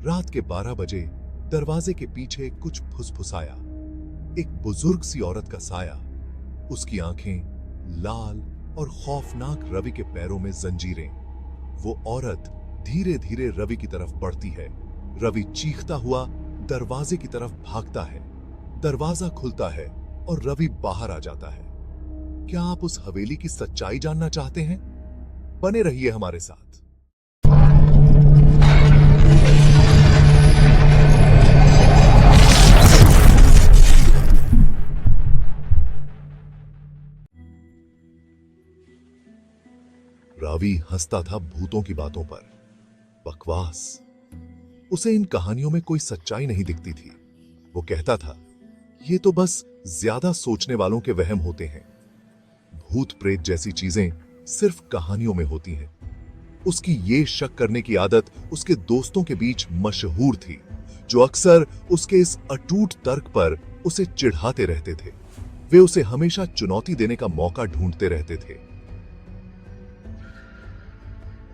रात के 12 बजे दरवाजे के पीछे कुछ फुसफुसाया। एक बुजुर्ग सी औरत का साया। उसकी आंखें लाल और खौफनाक रवि के पैरों में जंजीरें। वो औरत धीरे धीरे रवि की तरफ बढ़ती है। रवि चीखता हुआ दरवाजे की तरफ भागता है। दरवाजा खुलता है और रवि बाहर आ जाता है। क्या आप उस हवेली की सच्चाई जानना चाहते हैं? बने रहिए हमारे साथ। रवि हंसता था भूतों की बातों पर। बकवास। उसे इन कहानियों में कोई सच्चाई नहीं दिखती थी। वो कहता था, ये तो बस ज्यादा सोचने वालों के वहम होते हैं। भूत प्रेत जैसी चीजें सिर्फ कहानियों में होती हैं। उसकी ये शक करने की आदत उसके दोस्तों के बीच मशहूर थी, जो अक्सर उसके इस अटूट तर्क पर उसे चिढ़ाते रहते थे। वे उसे हमेशा चुनौती देने का मौका ढूंढते रहते थे।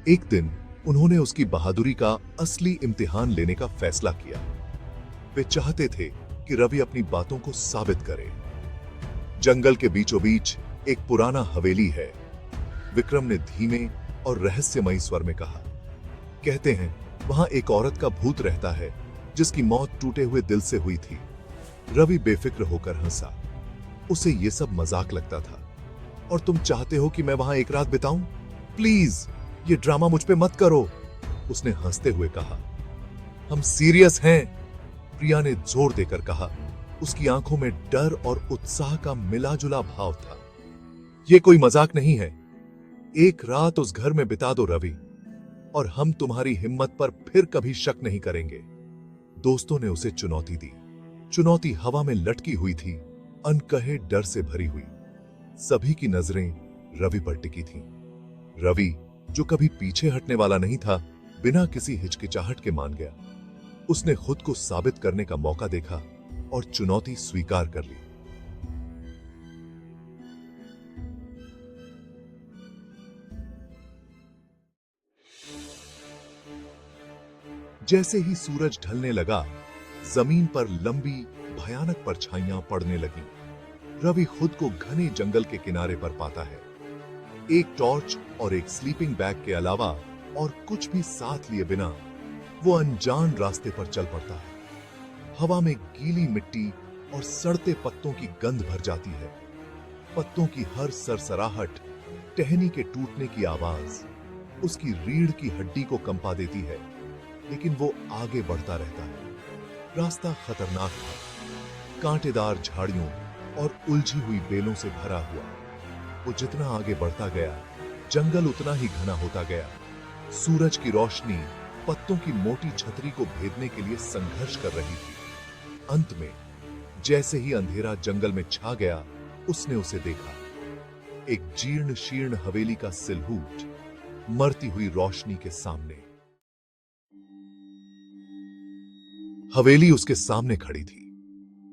एक दिन उन्होंने उसकी बहादुरी का असली इम्तिहान लेने का फैसला किया। वे चाहते थे कि रवि अपनी बातों को साबित करे। जंगल के बीचों बीच एक पुराना हवेली है, विक्रम ने धीमे और रहस्यमयी स्वर में कहा। कहते हैं वहां एक औरत का भूत रहता है जिसकी मौत टूटे हुए दिल से हुई थी। रवि बेफिक्र होकर हंसा। उसे यह सब मजाक लगता था। और तुम चाहते हो कि मैं वहां एक रात बिताऊं? प्लीज ये ड्रामा मुझ पे मत करो, उसने हंसते हुए कहा। हम सीरियस हैं, प्रिया ने जोर देकर कहा। उसकी आंखों में डर और उत्साह का मिला जुला भाव था। यह कोई मजाक नहीं है। एक रात उस घर में बिता दो रवि, और हम तुम्हारी हिम्मत पर फिर कभी शक नहीं करेंगे। दोस्तों ने उसे चुनौती दी। चुनौती हवा में लटकी हुई थी, अनकहे डर से भरी हुई। सभी की नजरें रवि पर टिकी थीं। रवि, जो कभी पीछे हटने वाला नहीं था, बिना किसी हिचकिचाहट के मान गया। उसने खुद को साबित करने का मौका देखा और चुनौती स्वीकार कर ली। जैसे ही सूरज ढलने लगा, जमीन पर लंबी भयानक परछाइयां पड़ने लगीं। रवि खुद को घने जंगल के किनारे पर पाता है। एक टॉर्च और एक स्लीपिंग बैग के अलावा और कुछ भी साथ लिए बिना वो अनजान रास्ते पर चल पड़ता है। हवा में गीली मिट्टी और सड़ते पत्तों की गंध भर जाती है। पत्तों की हर सरसराहट, टहनी के टूटने की आवाज उसकी रीढ़ की हड्डी को कंपा देती है, लेकिन वो आगे बढ़ता रहता है। रास्ता खतरनाक था, कांटेदार झाड़ियों और उलझी हुई बेलों से भरा हुआ। वो जितना आगे बढ़ता गया, जंगल उतना ही घना होता गया। सूरज की रोशनी पत्तों की मोटी छतरी को भेदने के लिए संघर्ष कर रही थी। अंत में जैसे ही अंधेरा जंगल में छा गया, उसने उसे देखा। एक जीर्ण शीर्ण हवेली का सिलहूट मरती हुई रोशनी के सामने। हवेली उसके सामने खड़ी थी।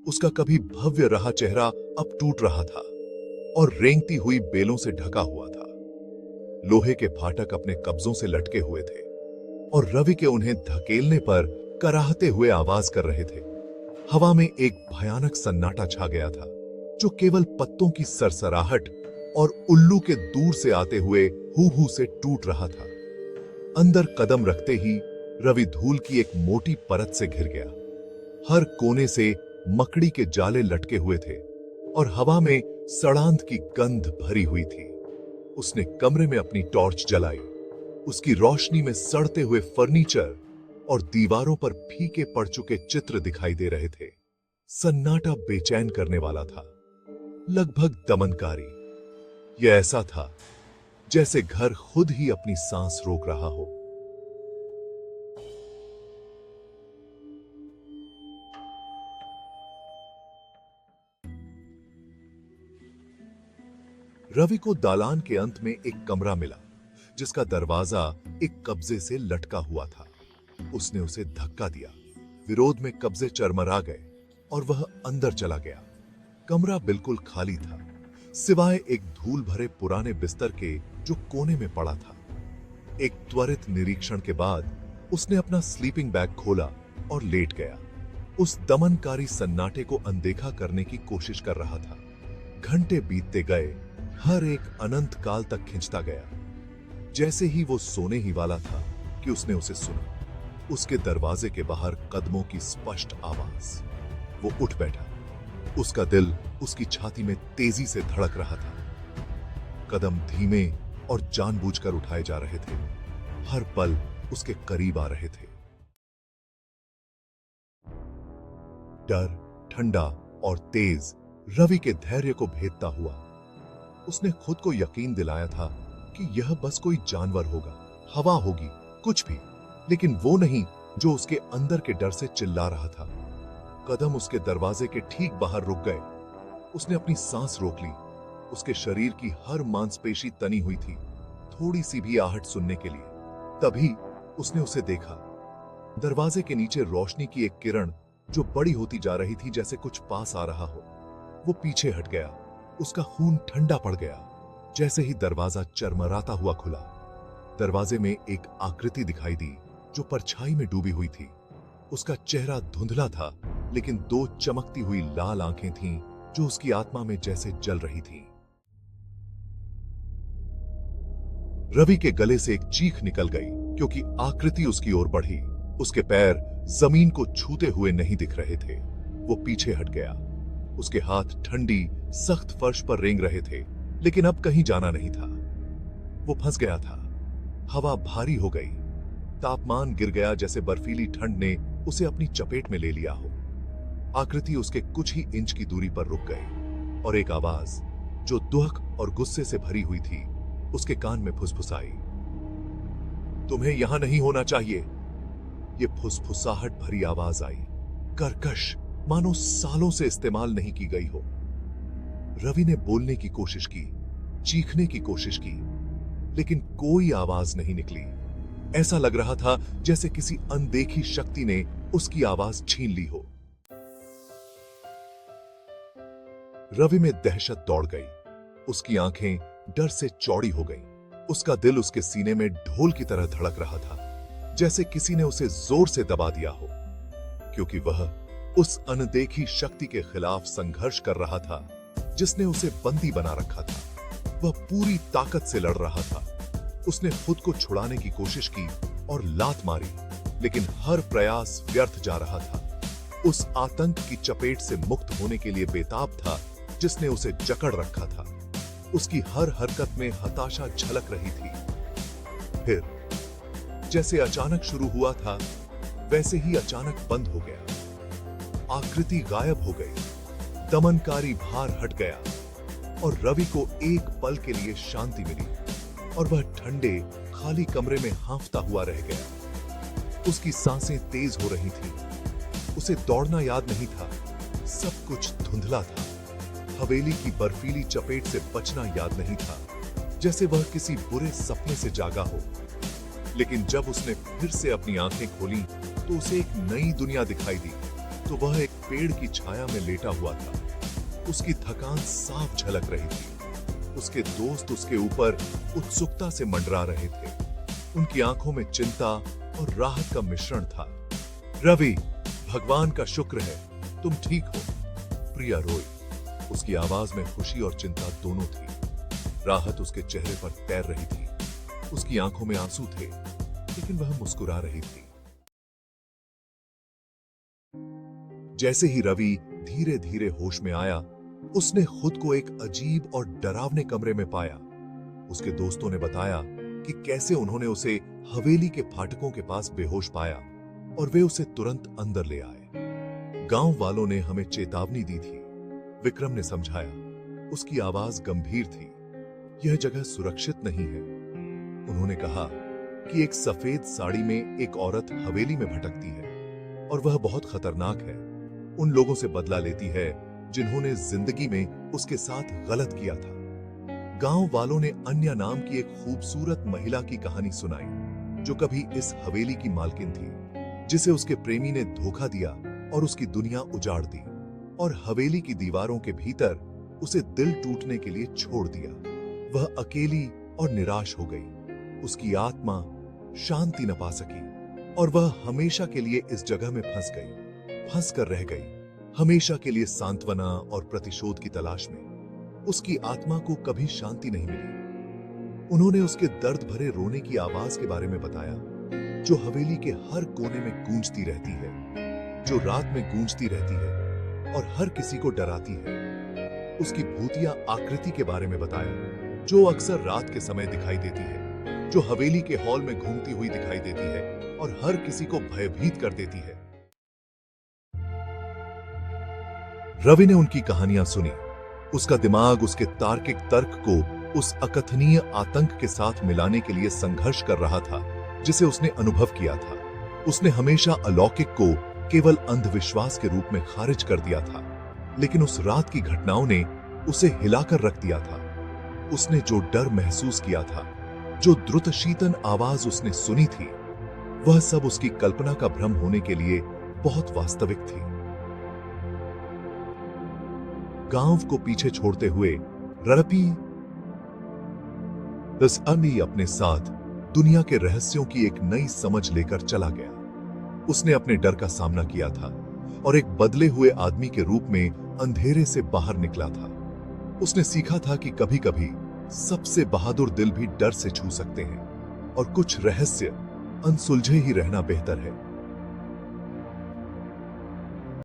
उसका कभी भव्य रहा चेहरा अब टूट रहा था और रेंगती हुई बेलों से ढका हुआ था। लोहे के फाटक अपने कब्जों से लटके हुए थे और रवि के उन्हें धकेलने पर कराहते हुए आवाज कर रहे थे। हवा में एक भयानक सन्नाटा छा गया था, जो केवल पत्तों की सरसराहट और उल्लू के दूर से आते हुए हू से टूट रहा था। अंदर कदम रखते ही रवि धूल की एक मोटी परत से घिर गया। हर कोने से मकड़ी के जाले लटके हुए थे और हवा में सड़ांध की गंध भरी हुई थी। उसने कमरे में अपनी टॉर्च जलाई। उसकी रोशनी में सड़ते हुए फर्नीचर और दीवारों पर फीके पड़ चुके चित्र दिखाई दे रहे थे। सन्नाटा बेचैन करने वाला था, लगभग दमनकारी। यह ऐसा था जैसे घर खुद ही अपनी सांस रोक रहा हो। रवि को दालान के अंत में एक कमरा मिला, जिसका दरवाजा एक कब्जे से लटका हुआ था। उसने उसे धक्का दिया। विरोध में कब्जे चरमरा गए और वह अंदर चला गया। कमरा बिल्कुल खाली था, सिवाय एक धूल भरे पुराने बिस्तर के जो कोने में पड़ा था। एक त्वरित निरीक्षण के बाद उसने अपना स्लीपिंग बैग खोला और लेट गया। उस दमनकारी सन्नाटे को अनदेखा करने की कोशिश कर रहा था। घंटे बीतते गए, हर एक अनंत काल तक खिंचता गया। जैसे ही वो सोने ही वाला था कि उसने उसे सुना। उसके दरवाजे के बाहर कदमों की स्पष्ट आवाज। वो उठ बैठा। उसका दिल उसकी छाती में तेजी से धड़क रहा था। कदम धीमे और जानबूझकर उठाए जा रहे थे। हर पल उसके करीब आ रहे थे। डर, ठंडा और तेज रवि के धैर्य को भेदता हुआ। उसने खुद को यकीन दिलाया था कि यह बस कोई जानवर होगा, हवा होगी, कुछ भी, लेकिन वो नहीं जो उसके अंदर के डर से चिल्ला रहा था। कदम उसके दरवाजे के ठीक बाहर रुक गए। उसने अपनी सांस रोक ली। उसके शरीर की हर मांसपेशी तनी हुई थी, थोड़ी सी भी आहट सुनने के लिए। तभी उसने उसे देखा। दरवाजे के नीचे रोशनी की एक किरण जो बड़ी होती जा रही थी, जैसे कुछ पास आ रहा हो। वो पीछे हट गया। उसका खून ठंडा पड़ गया। जैसे ही दरवाजा चरमराता हुआ खुला, दरवाजे में एक आकृति दिखाई दी जो परछाई में डूबी हुई थी। उसका चेहरा धुंधला था, लेकिन दो चमकती हुई लाल आंखें थीं जो उसकी आत्मा में जैसे जल रही थीं। रवि के गले से एक चीख निकल गई क्योंकि आकृति उसकी ओर बढ़ी। उसके पैर जमीन को छूते हुए नहीं दिख रहे थे। वो पीछे हट गया। उसके हाथ ठंडी, सख्त फर्श पर रेंग रहे थे, लेकिन अब कहीं जाना नहीं था। वो फंस गया था। हवा भारी हो गई। तापमान गिर गया, जैसे बर्फीली ठंड ने उसे अपनी चपेट में ले लिया हो। आकृति उसके कुछ ही इंच की दूरी पर रुक गई और एक आवाज जो दुख और गुस्से से भरी हुई थी उसके कान में फुसफुसाई। तुम्हें यहां नहीं होना चाहिए। ये फुसफुसाहट भरी आवाज आई, कर्कश, मानो सालों से इस्तेमाल नहीं की गई हो। रवि ने बोलने की कोशिश की, चीखने की कोशिश की, लेकिन कोई आवाज नहीं निकली। ऐसा लग रहा था जैसे किसी अनदेखी शक्ति ने उसकी आवाज छीन ली हो। रवि में दहशत दौड़ गई। उसकी आंखें डर से चौड़ी हो गईं। उसका दिल उसके सीने में ढोल की तरह धड़क रहा था, जैसे किसी ने उसे जोर से दबा दिया हो, क्योंकि वह उस अनदेखी शक्ति के खिलाफ संघर्ष कर रहा था जिसने उसे बंदी बना रखा था। वह पूरी ताकत से लड़ रहा था। उसने खुद को छुड़ाने की कोशिश की और लात मारी, लेकिन हर प्रयास व्यर्थ जा रहा था। उस आतंक की चपेट से मुक्त होने के लिए बेताब था जिसने उसे जकड़ रखा था। उसकी हर हरकत में हताशा झलक रही थी। फिर जैसे अचानक शुरू हुआ था, वैसे ही अचानक बंद हो गया। आकृति गायब हो गई। दमनकारी भार हट गया और रवि को एक पल के लिए शांति मिली और वह ठंडे, खाली कमरे में हांफता हुआ रह गया। उसकी सांसें तेज हो रही थीं। उसे दौड़ना याद नहीं था। सब कुछ धुंधला था। हवेली की बर्फीली चपेट से बचना याद नहीं था, जैसे वह किसी बुरे सपने से जागा हो। लेकिन जब उसने फिर से अपनी आंखें खोली तो उसे एक नई दुनिया दिखाई दी। तो वह एक पेड़ की छाया में लेटा हुआ था। उसकी थकान साफ झलक रही थी। उसके दोस्त उसके ऊपर उत्सुकता से मंडरा रहे थे। उनकी आंखों में चिंता और राहत का मिश्रण था। रवि, भगवान का शुक्र है तुम ठीक हो, प्रिया रोई। उसकी आवाज में खुशी और चिंता दोनों थी। राहत उसके चेहरे पर तैर रही थी। उसकी आंखों में आंसू थे, लेकिन वह मुस्कुरा रही थी। जैसे ही रवि धीरे धीरे होश में आया, उसने खुद को एक अजीब और डरावने कमरे में पाया। उसके दोस्तों ने बताया कि कैसे उन्होंने उसे हवेली के फाटकों के पास बेहोश पाया और वे उसे तुरंत अंदर ले आए। गांव वालों ने हमें चेतावनी दी थी, विक्रम ने समझाया। उसकी आवाज गंभीर थी। यह जगह सुरक्षित नहीं है। उन्होंने कहा कि एक सफेद साड़ी में एक औरत हवेली में भटकती है और वह बहुत खतरनाक है। उन लोगों से बदला लेती है जिन्होंने जिंदगी में उसके साथ गलत किया था। गांव वालों ने अन्य नाम की एक खूबसूरत महिला की कहानी सुनाई जो कभी इस हवेली की मालकिन थी, जिसे उसके प्रेमी ने धोखा दिया और उसकी दुनिया उजाड़ दी और हवेली की दीवारों के भीतर उसे दिल टूटने के लिए छोड़ दिया। वह अकेली और निराश हो गई। उसकी आत्मा शांति न पा सकी। और वह हमेशा के लिए इस जगह में फंस कर रह गई, हमेशा के लिए सांत्वना और प्रतिशोध की तलाश में। उसकी आत्मा को कभी शांति नहीं मिली। उन्होंने उसके दर्द भरे रोने की आवाज के बारे में बताया, जो हवेली के हर कोने में गूंजती रहती है, जो रात में गूंजती रहती है और हर किसी को डराती है। उसकी भूतिया आकृति के बारे में बताया, जो अक्सर रात के समय दिखाई देती है, जो हवेली के हॉल में घूमती हुई दिखाई देती है और हर किसी को भयभीत कर देती है। रवि ने उनकी कहानियां सुनी। उसका दिमाग उसके तार्किक तर्क को उस अकथनीय आतंक के साथ मिलाने के लिए संघर्ष कर रहा था जिसे उसने अनुभव किया था। उसने हमेशा अलौकिक को केवल अंधविश्वास के रूप में खारिज कर दिया था, लेकिन उस रात की घटनाओं ने उसे हिलाकर रख दिया था। उसने जो डर महसूस किया था, जो द्रुत शीतन आवाज उसने सुनी थी, वह सब उसकी कल्पना का भ्रम होने के लिए बहुत वास्तविक थी। गांव को पीछे छोड़ते हुए रवि अपने साथ दुनिया के रहस्यों की एक नई समझ लेकर चला गया। उसने अपने डर का सामना किया था और एक बदले हुए आदमी के रूप में अंधेरे से बाहर निकला था। उसने सीखा था कि कभी-कभी सबसे बहादुर दिल भी डर से छू सकते हैं और कुछ रहस्य अनसुलझे ही रहना बेहतर है।